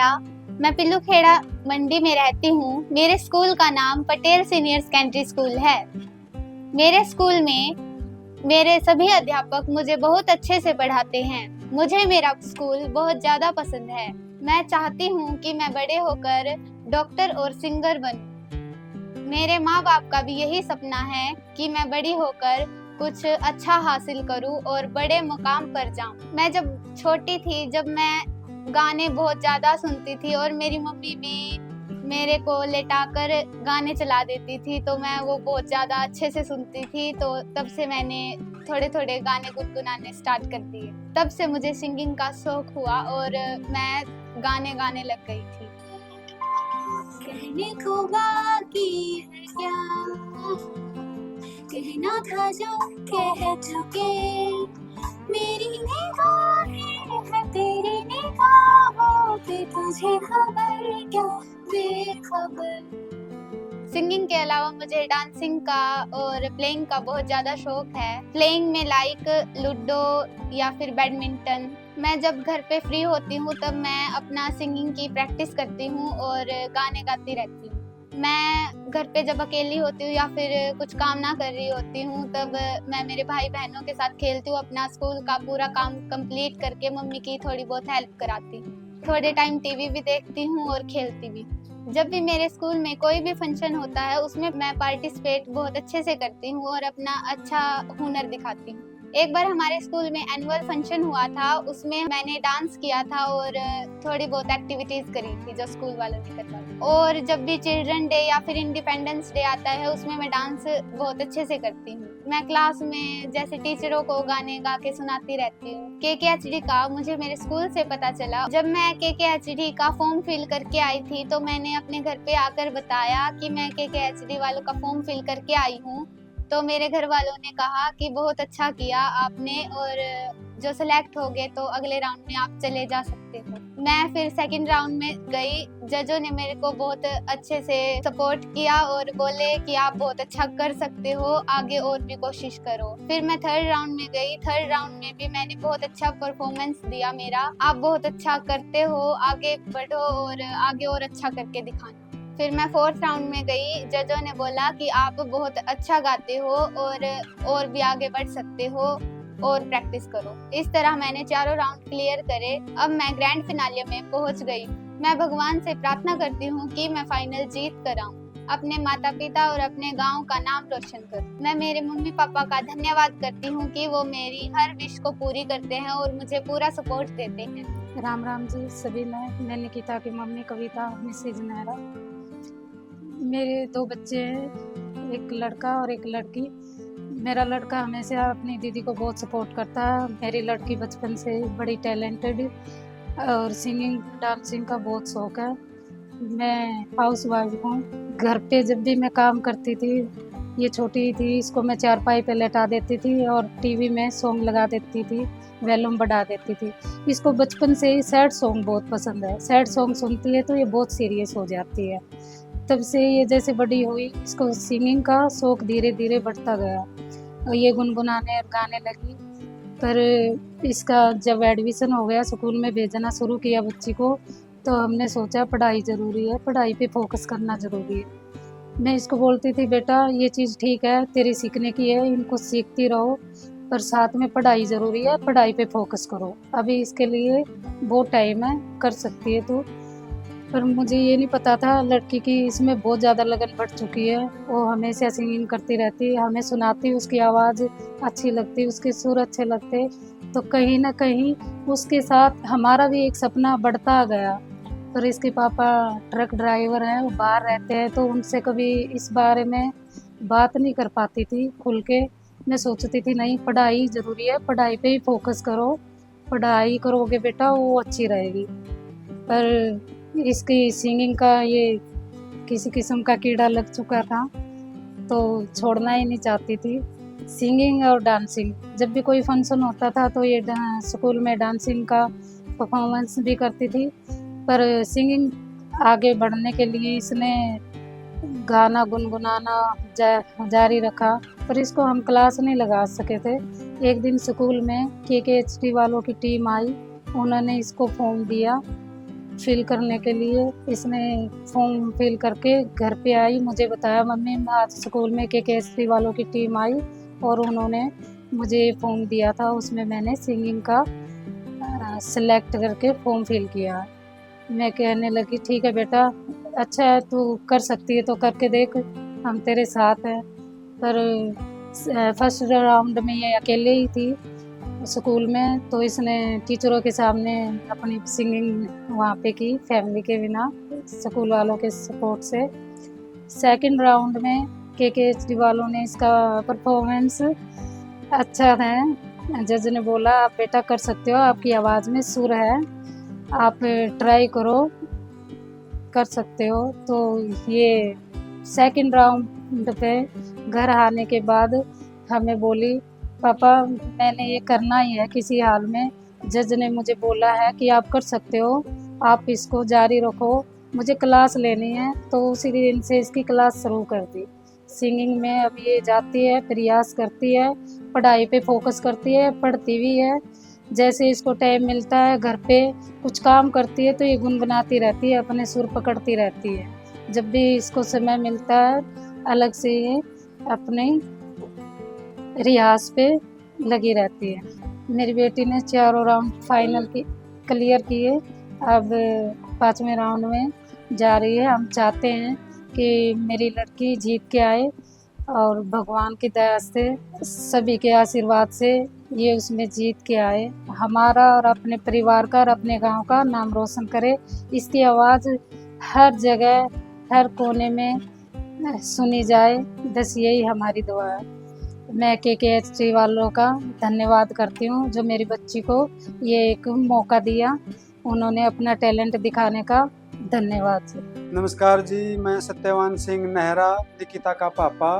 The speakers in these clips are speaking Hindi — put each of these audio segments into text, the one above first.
खेड़ा। मैं पिल्लू खेड़ा मंडी में रहती हूँ। मेरे स्कूल का नाम पटेल सीनियर सेकेंडरी स्कूल है। मेरे स्कूल में मेरे सभी अध्यापक मुझे बहुत अच्छे से पढ़ाते हैं। मुझे मेरा स्कूल बहुत ज़्यादा पसंद है। मैं चाहती हूँ कि मैं बड़े होकर डॉक्टर और सिंगर बनूँ। मेरे माँ बाप का भी यही सपना है कि मैं बड़ी होकर कुछ अच्छा हासिल करूं और बड़े मुकाम पर जाऊं। मैं जब छोटी थी, जब मैं गाने बहुत ज़्यादा सुनती थी और मेरी मम्मी भी मेरे को लेटाकर गाने चला देती थी, तो मैं वो बहुत ज़्यादा अच्छे से सुनती थी। तो तब से मैंने थोड़े थोड़े गाने गुनगुनाने स्टार्ट कर दिए। तब से मुझे सिंगिंग का शौक हुआ और मैं गाने गाने लग गई थी। कहने को बाकी है क्या, कहना था जो कह चुके, मेरी निगाहें है तेरी निगाहों पे, तुझे खबर क्या बेखबर। सिंगिंग के अलावा मुझे डांसिंग का और प्लेइंग का बहुत ज़्यादा शौक है। प्लेइंग में लाइक लूडो या फिर बैडमिंटन। मैं जब घर पे फ्री होती हूँ तब मैं अपना सिंगिंग की प्रैक्टिस करती हूँ और गाने गाती रहती हूँ। मैं घर पे जब अकेली होती हूँ या फिर कुछ काम ना कर रही होती हूँ तब मैं मेरे भाई बहनों के साथ खेलती हूँ। अपना स्कूल का पूरा काम कंप्लीट करके मम्मी की थोड़ी बहुत हेल्प कराती हूँ। थोड़े टाइम टीवी भी देखती हूँ और खेलती भी। जब भी मेरे स्कूल में कोई भी फंक्शन होता है उसमें मैं पार्टिसिपेट बहुत अच्छे से करती हूँ और अपना अच्छा हुनर दिखाती हूँ। एक बार हमारे स्कूल में एनुअल फंक्शन हुआ था, उसमें मैंने डांस किया था और थोड़ी बहुत एक्टिविटीज करी थी जो स्कूल वालों ने करवाई। और जब भी चिल्ड्रन डे या फिर इंडिपेंडेंस डे आता है उसमें मैं डांस बहुत अच्छे से करती हूँ। मैं क्लास में जैसे टीचरों को गाने गा के सुनाती रहती हूँ। KKHD का मुझे मेरे स्कूल से पता चला। जब मैं KKHD का फॉर्म फिल करके आई थी तो मैंने अपने घर पे आकर बताया कि मैं KKHD वालों का फॉर्म फिल करके आई हूँ। तो मेरे घर वालों ने कहा कि बहुत अच्छा किया आपने, और जो सिलेक्ट हो गए तो अगले राउंड में आप चले जा सकते हो। मैं फिर सेकंड राउंड में गई। जजों ने मेरे को बहुत अच्छे से सपोर्ट किया और बोले कि आप बहुत अच्छा कर सकते हो, आगे और भी कोशिश करो। फिर मैं थर्ड राउंड में गई। थर्ड राउंड में भी मैंने बहुत अच्छा परफॉर्मेंस दिया मेरा। आप बहुत अच्छा करते हो, आगे बढ़ो और आगे और अच्छा करके दिखाना। फिर मैं फोर्थ राउंड में गई। जजों ने बोला कि आप बहुत अच्छा गाते हो और भी आगे बढ़ सकते हो और प्रैक्टिस करो। इस तरह मैंने चारों राउंड क्लियर करे। अब मैं ग्रैंड फिनाले में पहुंच गई। मैं भगवान से प्रार्थना करती हूँ कि मैं फाइनल जीत कर आऊँ, अपने माता पिता और अपने गांव का नाम रोशन करूँ। मैं मेरे मम्मी पापा का धन्यवाद करती हूँ कि वो मेरी हर विश को पूरी करते हैं और मुझे पूरा सपोर्ट देते हैं। राम राम जी सभी। मैं निकिता की मम्मी कविता मिसेज नेहरा। मेरे 2 बच्चे हैं, एक लड़का और एक लड़की। मेरा लड़का हमेशा अपनी दीदी को बहुत सपोर्ट करता है। मेरी लड़की बचपन से बड़ी टैलेंटेड और सिंगिंग डांसिंग का बहुत शौक है। मैं हाउस वाइफ हूँ। घर पे जब भी मैं काम करती थी, ये छोटी थी, इसको मैं चारपाई पे लेटा देती थी और टीवी में सॉन्ग लगा देती थी, वॉल्यूम बढ़ा देती थी। इसको बचपन से ही सैड सॉन्ग बहुत पसंद है। सैड सॉन्ग सुनती है तो ये बहुत सीरियस हो जाती है। तब से ये जैसे बड़ी हुई, इसको सिंगिंग का शौक धीरे धीरे बढ़ता गया और ये गुनगुनाने और गाने लगी। पर इसका जब एडमिशन हो गया, स्कूल में भेजना शुरू किया बच्ची को, तो हमने सोचा पढ़ाई ज़रूरी है, पढ़ाई पे फोकस करना ज़रूरी है। मैं इसको बोलती थी बेटा ये चीज़ ठीक है, तेरी सीखने की है, इनको सीखती रहो, पर साथ में पढ़ाई ज़रूरी है, पढ़ाई पे फोकस करो। अभी इसके लिए बहुत टाइम है, कर सकती है तू। पर मुझे ये नहीं पता था लड़की की इसमें बहुत ज़्यादा लगन बढ़ चुकी है। वो हमेशा सिंगिंग करती रहती है, हमें सुनाती, उसकी आवाज़ अच्छी लगती, उसके सुर अच्छे लगते, तो कहीं ना कहीं उसके साथ हमारा भी एक सपना बढ़ता गया। पर इसके पापा ट्रक ड्राइवर हैं, वो बाहर रहते हैं, तो उनसे कभी इस बारे में बात नहीं कर पाती थी खुल के। मैं सोचती थी नहीं, पढ़ाई ज़रूरी है, पढ़ाई पे ही फोकस करो, पढ़ाई करोगे बेटा वो अच्छी रहेगी। पर इसकी सिंगिंग का ये किसी किस्म का कीड़ा लग चुका था, तो छोड़ना ही नहीं चाहती थी। सिंगिंग और डांसिंग, जब भी कोई फंक्शन होता था तो ये स्कूल में डांसिंग का परफॉर्मेंस भी करती थी। पर सिंगिंग आगे बढ़ने के लिए इसने गाना गुनगुनाना जारी रखा, पर इसको हम क्लास नहीं लगा सके थे। एक दिन स्कूल में KKHD वालों की टीम आई, उन्होंने इसको फॉर्म दिया फिल करने के लिए। इसने फॉर्म फिल करके घर पे आई, मुझे बताया मम्मी आज स्कूल में KKSP वालों की टीम आई और उन्होंने मुझे फॉर्म दिया था, उसमें मैंने सिंगिंग का सेलेक्ट करके फॉर्म फिल किया। मैं कहने लगी ठीक है बेटा, अच्छा है तू कर सकती है तो करके देख, हम तेरे साथ हैं। पर फर्स्ट राउंड में ये अकेले ही थी स्कूल में, तो इसने टीचरों के सामने अपनी सिंगिंग वहाँ पे की, फैमिली के बिना, स्कूल वालों के सपोर्ट से। सेकंड राउंड में KKHD वालों ने इसका परफॉर्मेंस अच्छा है, जज ने बोला आप बेटा कर सकते हो, आपकी आवाज़ में सुर है, आप ट्राई करो, कर सकते हो। तो ये सेकंड राउंड पे घर आने के बाद हमें बोली पापा मैंने ये करना ही है किसी हाल में, जज ने मुझे बोला है कि आप कर सकते हो, आप इसको जारी रखो, मुझे क्लास लेनी है। तो उसी दिन से इसकी क्लास शुरू कर दी सिंगिंग में। अब ये जाती है, प्रयास करती है, पढ़ाई पे फोकस करती है, पढ़ती भी है। जैसे इसको टाइम मिलता है घर पे कुछ काम करती है तो ये गुनगुनाती रहती है, अपने सुर पकड़ती रहती है। जब भी इसको समय मिलता है अलग से ये अपने रियाज पे लगी रहती है। मेरी बेटी ने 4 राउंड फाइनल की क्लियर किए, अब 5वें राउंड में जा रही है। हम चाहते हैं कि मेरी लड़की जीत के आए और भगवान की दया से, सभी के आशीर्वाद से ये उसमें जीत के आए, हमारा और अपने परिवार का और अपने गांव का नाम रोशन करे। इसकी आवाज़ हर जगह हर कोने में सुनी जाए, बस यही हमारी दुआ है। मैं KKHD वालों का धन्यवाद करती हूँ जो मेरी बच्ची को ये एक मौका दिया, उन्होंने अपना टैलेंट दिखाने का। धन्यवाद। नमस्कार जी, मैं सत्यवान सिंह नेहरा, निकिता का पापा।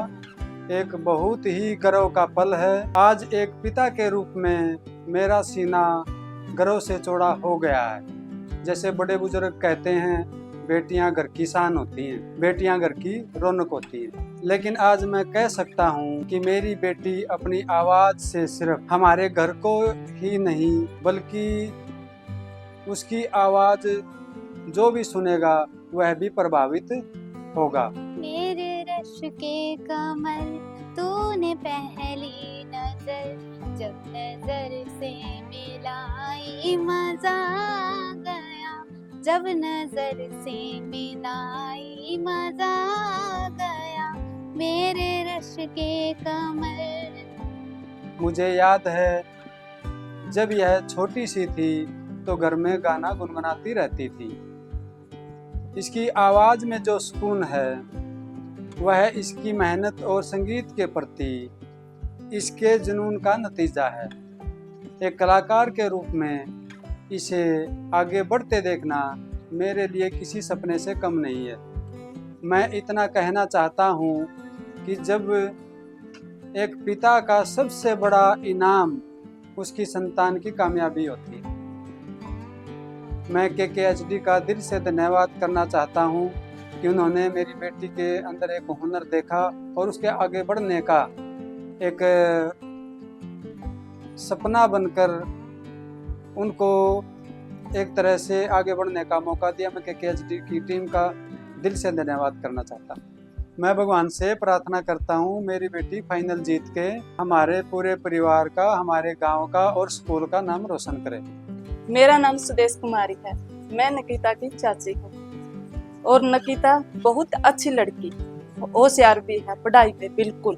एक बहुत ही गर्व का पल है। आज एक पिता के रूप में मेरा सीना गर्व से चौड़ा हो गया है। जैसे बड़े बुजुर्ग कहते हैं बेटियां घर की शान होती हैं, बेटियां घर की रौनक होती हैं, लेकिन आज मैं कह सकता हूं कि मेरी बेटी अपनी आवाज़ से सिर्फ हमारे घर को ही नहीं बल्कि उसकी आवाज़ जो भी सुनेगा वह भी प्रभावित होगा। मेरे रश के कमल तूने पहली नजर जब नजर से मिलाई मजा आ गया, जब नजर से मिलाई मजा आ गया, मेरे रश के कमल। मुझे याद है जब यह छोटी सी थी तो घर में गाना गुनगुनाती रहती थी। इसकी आवाज़ में जो सुकून है वह इसकी मेहनत और संगीत के प्रति इसके जुनून का नतीजा है। एक कलाकार के रूप में इसे आगे बढ़ते देखना मेरे लिए किसी सपने से कम नहीं है। मैं इतना कहना चाहता हूँ कि जब एक पिता का सबसे बड़ा इनाम उसकी संतान की कामयाबी होती है। मैं KKHD का दिल से धन्यवाद करना चाहता हूँ कि उन्होंने मेरी बेटी के अंदर एक हुनर देखा और उसके आगे बढ़ने का एक सपना बनकर उनको एक तरह से आगे बढ़ने का मौका दिया। मैं KKHD की टीम का दिल से धन्यवाद करना चाहता हूँ। मैं भगवान से प्रार्थना करता हूँ मेरी बेटी फाइनल जीत के हमारे पूरे परिवार का, हमारे गांव का और स्कूल का नाम रोशन करे। मेरा नाम सुदेश कुमारी है, मैं नकिता की चाची हूँ और नकिता बहुत अच्छी लड़की, होशियार भी है पढ़ाई पे, बिल्कुल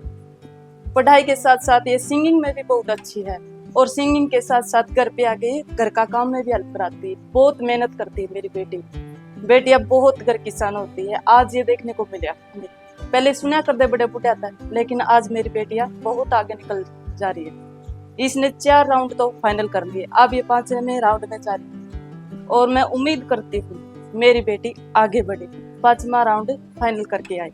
पढ़ाई के साथ साथ ये सिंगिंग में भी बहुत अच्छी है और सिंगिंग के साथ साथ घर पे आके घर का काम में भी हेल्प कराती है। बहुत मेहनत करती है मेरी बेटी। बेटियां बहुत घर किसान होती है, आज ये देखने को मिला। पहले सुना करते बड़े बूढ़े आता है, लेकिन आज मेरी बेटियां बहुत आगे निकल जा रही है। इसने 4 राउंड तो फाइनल कर लिए, अब ये 5वें राउंड में जा रही है और मैं उम्मीद करती हूँ मेरी बेटी आगे बढ़े, 5वां राउंड फाइनल करके आई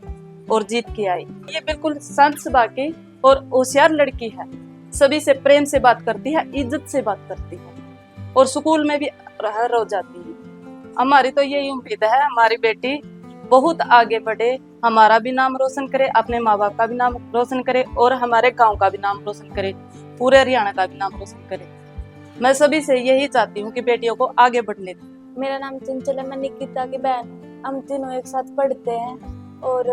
और जीत के आई। ये बिल्कुल शांत स्वभाव की और होशियार लड़की है, सभी से प्रेम से बात करती है, इज्जत से बात करती है और स्कूल में भी रह जाती है। हमारी तो यही उम्मीद है हमारी बेटी बहुत आगे बढ़े, हमारा भी नाम रोशन करे, अपने माँ बाप का भी नाम रोशन करे और हमारे गांव का भी नाम रोशन करे, पूरे हरियाणा का भी नाम रोशन करे। मैं सभी से यही चाहती हूँ कि बेटियों को आगे बढ़ने दें। मेरा नाम चंचल है, मैं निकिता की बहन हूँ। हम तीनों एक साथ पढ़ते हैं और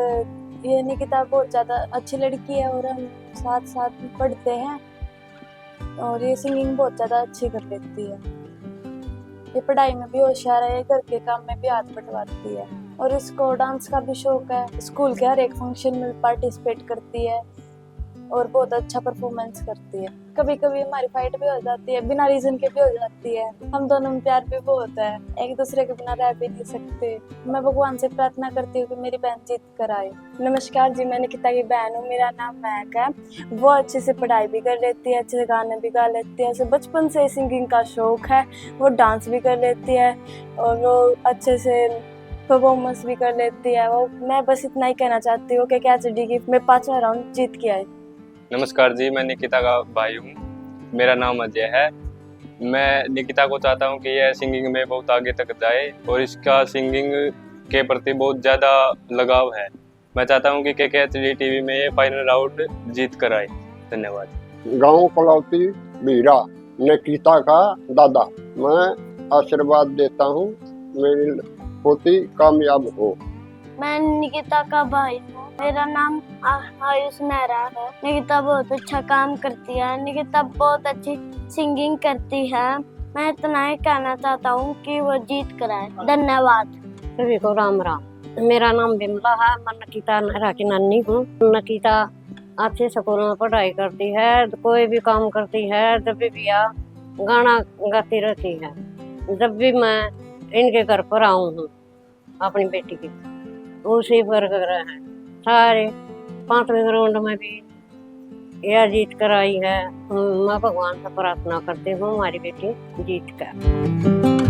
ये निकिता बहुत ज़्यादा अच्छी लड़की है और हम साथ साथ पढ़ते हैं और ये सिंगिंग बहुत ज़्यादा अच्छी कर लेती है। ये पढ़ाई में भी होशियार है, घर के काम में भी हाथ बटवाती है और इसको डांस का भी शौक है। स्कूल के हर एक फंक्शन में पार्टिसिपेट करती है और बहुत अच्छा परफॉर्मेंस करती है। कभी कभी हमारी फाइट भी हो जाती है, बिना रीजन के भी हो जाती है। हम दोनों में प्यार भी बहुत है, एक दूसरे के बिना रह भी नहीं सकते। मैं भगवान से प्रार्थना करती हूँ कि मेरी बहन जीत कर आए। नमस्कार जी, मैं निकिता की बहन हूँ, मेरा नाम महक है। वो अच्छे से पढ़ाई भी कर लेती है, अच्छे से गाने भी गा लेती है, उसे बचपन से सिंगिंग का शौक है। वो डांस भी कर लेती है और वो अच्छे से परफॉर्मेंस भी कर लेती है। वो मैं बस इतना ही कहना चाहती हूँ कि KCD की मैं 5वां राउंड जीत के आई। नमस्कार जी, मैं निकिता का भाई हूँ। मेरा नाम अजय है। मैं निकिता को चाहता हूँ कि यह सिंगिंग में बहुत आगे तक जाए और इसका सिंगिंग के प्रति बहुत ज़्यादा लगाव है। मैं चाहता हूँ कि KCD TV में ये फाइनल राउंड जीत कर आए। धन्यवाद। गांव कलौती बीरा, निकिता का दादा। मैं आशीर्वाद देता हूँ मेरी पोती कामयाब हो। मैं निकिता का भाई हूँ, मेरा नाम आयुष मेहरा है। निकिता बहुत अच्छा काम करती है, निकिता बहुत अच्छी सिंगिंग करती है। मैं इतना ही कहना चाहता हूँ कि वो जीत कर आए। धन्यवाद। सभी को राम राम। मेरा नाम बिमला है, मैं निकिता नेहरा की नानी हूँ। निकिता अच्छे स्कूल में पढ़ाई करती है, कोई भी काम करती है, जब भी आ गाना गाती रहती है। जब भी मैं इनके घर पर आऊँ हूँ अपनी बेटी की, उसी पर कर रहे हैं। सारे 5वें राउंड में भी यह जीत कर आई है। मैं भगवान से प्रार्थना करती हूँ हमारी बेटी जीत कर।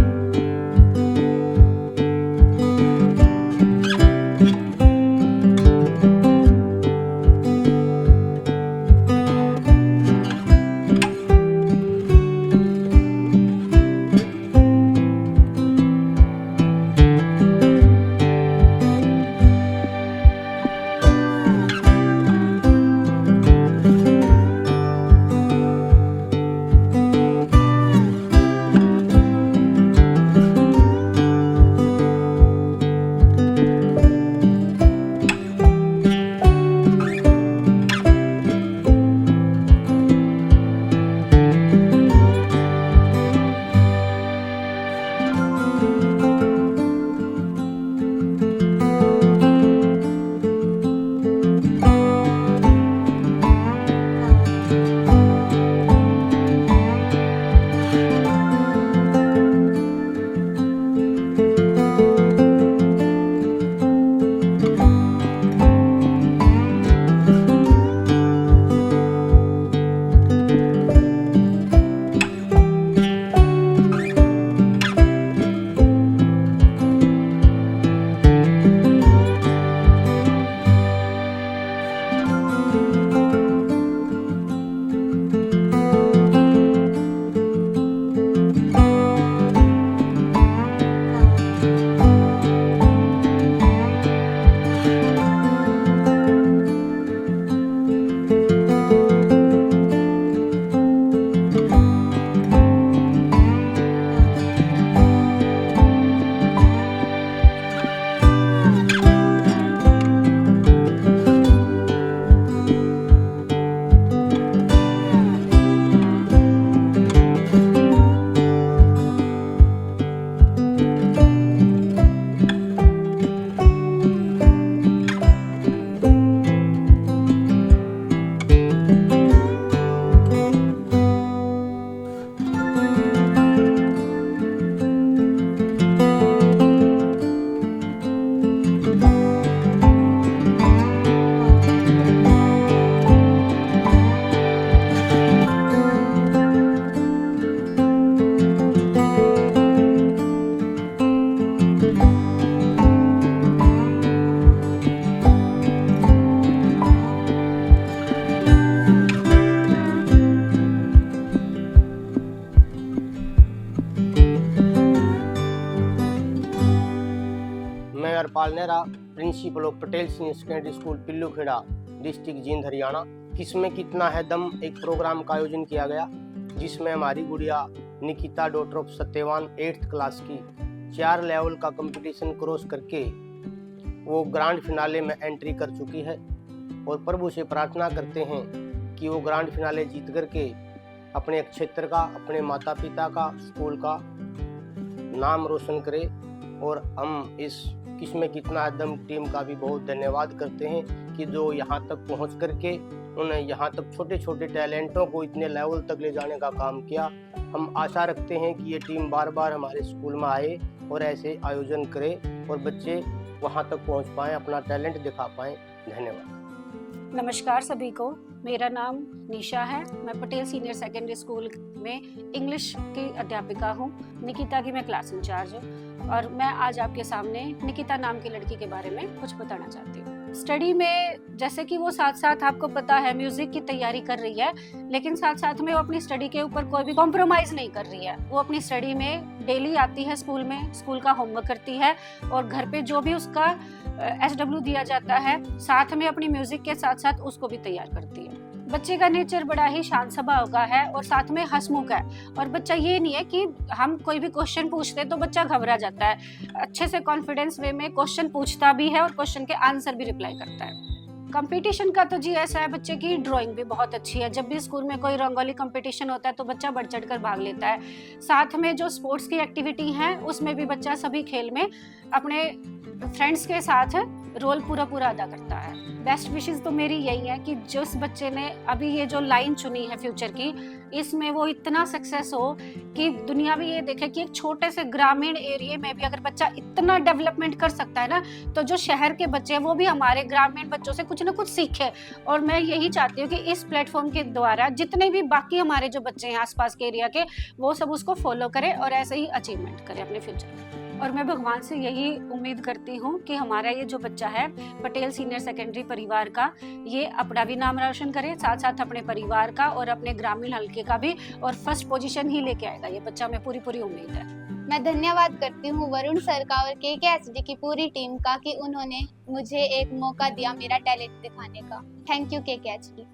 Harpal Nehra, principle of Patel senior secondary school पिल्लू खेड़ा, डिस्ट्रिक्ट जींद हरियाणा। किसमें कितना है दम एक प्रोग्राम का आयोजन किया गया, जिसमें हमारी गुड़िया Nikita daughter of Satyavan 8th class की 4 लेवल का कंपटीशन क्रॉस करके वो ग्रैंड फिनाले में एंट्री कर चुकी है और प्रभु से प्रार्थना करते हैं कि वो ग्रैंड फिनाले जीत करके अपने क्षेत्र का, अपने माता पिता का, स्कूल का नाम रोशन करे। और हम इस किस्में कितना है दम टीम का भी बहुत धन्यवाद करते हैं कि जो यहाँ तक पहुँच करके उन्हें यहाँ तक छोटे छोटे टैलेंटों को इतने लेवल तक ले जाने का काम किया। हम आशा रखते हैं कि ये टीम बार बार हमारे स्कूल में आए और ऐसे आयोजन करे और बच्चे वहाँ तक पहुँच पाएँ, अपना टैलेंट दिखा पाएँ। धन्यवाद। नमस्कार सभी को, मेरा नाम निशा है। मैं पटेल सीनियर सेकेंडरी स्कूल में इंग्लिश की अध्यापिका हूँ। निकिता की मैं क्लास इंचार्ज हूँ और मैं आज आपके सामने निकिता नाम की लड़की के बारे में कुछ बताना चाहती हूँ। स्टडी में जैसे कि वो साथ साथ आपको पता है म्यूजिक की तैयारी कर रही है, लेकिन साथ साथ में वो अपनी स्टडी के ऊपर कोई भी कॉम्प्रोमाइज़ नहीं कर रही है। वो अपनी स्टडी में डेली आती है स्कूल में, स्कूल का होमवर्क करती है और घर पे जो भी उसका SW दिया जाता है साथ में अपनी म्यूजिक के साथ साथ उसको भी तैयार करती है। बच्चे का नेचर बड़ा ही शांत स्वभाव का है और साथ में हंसमुख है। और बच्चा ये नहीं है कि हम कोई भी क्वेश्चन पूछते तो बच्चा घबरा जाता है, अच्छे से कॉन्फिडेंस वे में क्वेश्चन पूछता भी है और क्वेश्चन के आंसर भी रिप्लाई करता है। कंपटीशन का तो जी ऐसा है, बच्चे की ड्राइंग भी बहुत अच्छी है। जब भी स्कूल में कोई रंगोली कंपटीशन होता है तो बच्चा बढ़ चढ़ कर भाग लेता है। साथ में जो स्पोर्ट्स की एक्टिविटी है उसमें भी बच्चा सभी खेल में अपने फ्रेंड्स के साथ रोल पूरा अदा करता है। बेस्ट विशेस तो मेरी यही है कि जिस बच्चे ने अभी ये जो लाइन चुनी है फ्यूचर की, इसमें वो इतना सक्सेस हो कि दुनिया भी ये देखे कि एक छोटे से ग्रामीण एरिया में भी अगर बच्चा इतना डेवलपमेंट कर सकता है ना, तो जो शहर के बच्चे हैं वो भी हमारे ग्रामीण बच्चों से कुछ ना कुछ सीखे। और मैं यही चाहती हूँ कि इस प्लेटफॉर्म के द्वारा जितने भी बाकी हमारे जो बच्चे हैं आसपास के एरिया के, वो सब उसको फॉलो करें और ऐसे ही अचीवमेंट करें अपने फ्यूचर में। और मैं भगवान से यही उम्मीद करती हूँ कि हमारा ये जो बच्चा है पटेल सीनियर सेकेंडरी परिवार का, ये अपना भी नाम रोशन करे, साथ साथ अपने परिवार का और अपने ग्रामीण हल्के का भी, और फर्स्ट पोजीशन ही लेके आएगा ये बच्चा, मैं पूरी उम्मीद है। मैं धन्यवाद करती हूँ वरुण सर का और KKHD की पूरी टीम का कि उन्होंने मुझे एक मौका दिया मेरा टैलेंट दिखाने का। Thank you KKHD।